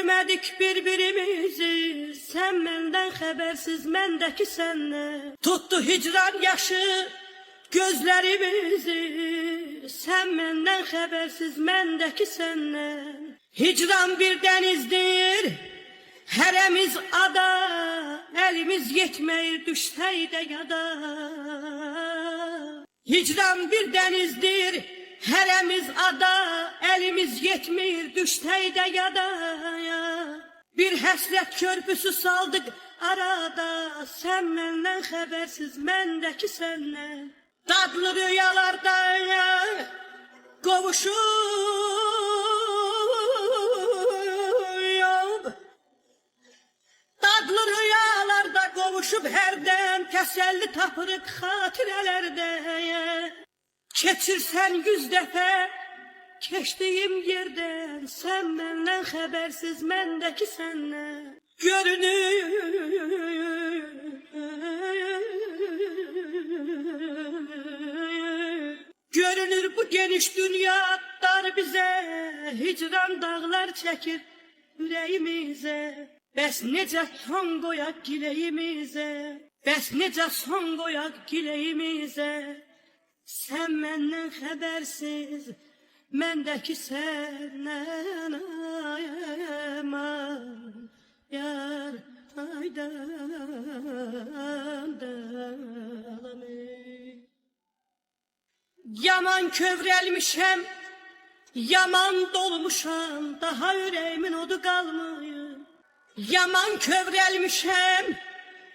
Görmedik birbirimizi, sen benden habersiz, mendeki senle. Tuttu hicran yaşı gözlerimizi, sen benden habersiz, mendeki senle. Hicran bir denizdir, heremiz ada, elimiz yetmeyir düşseyde yada. Hicran bir denizdir, heremiz ada, elimiz yetmeyir düşseyde yada. Bir həsrət körpüsü saldık arada, sen benden habersiz, mendeki senle. Dadlı rüyalarda qovuşup, dadlı rüyalarda qovuşup hərdən təsəlli tapırıq xatirələrdə. Keçirsən 100 dəfə keçdiyim yerdən, sen benden habersiz, mendeki senle. Görünür bu geniş dünya dar bize, hicran dağlar çekir yüreğimize. Bəs necə son qoyaq gileyimizə, bəs necə son qoyaq gileyimizə. Sen məndən xəbərsiz, mendeki səndən ayəman yar aydan dalamı. Yaman kövrəlmişəm, yaman dolmuşam, daha yüreğimin odu qalmıyor. Yaman kövrəlmişəm,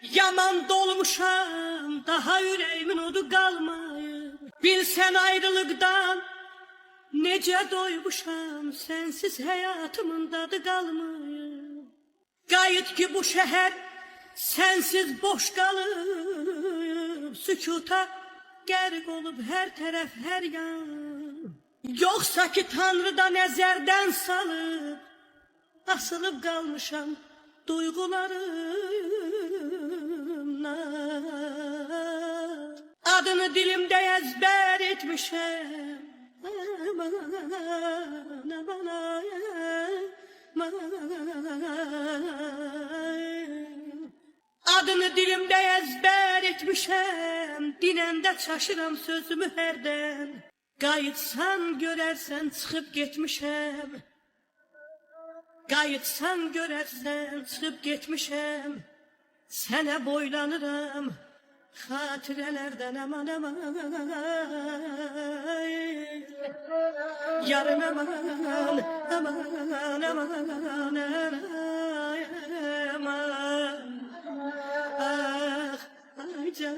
yaman dolmuşam, daha yüreğimin odu qalmıyor. Bilsən ayrılıqdan necə doymuşam, sensiz həyatımın dadı qalmıyor. Qayıt ki bu şəhər sensiz boş qalıb, sükuta qərq olub hər tərəf, hər yan. Yoxsa ki Tanrıda nəzərdən salıb, asılıb qalmışam duygularımdan. Adını dilimdə əzbər etmişəm, aman aman aman. Adını dilimdə əzbər etmişəm, dinəndə çaşıram sözümü hərdən. Qayıtsan görərsən çıxıb getmişəm, qayıtsan görərsən çıxıb getmişəm. Sənə boylanıram xatirələrdən aman aman. Yarın aman aman aman aman. Ah ay can.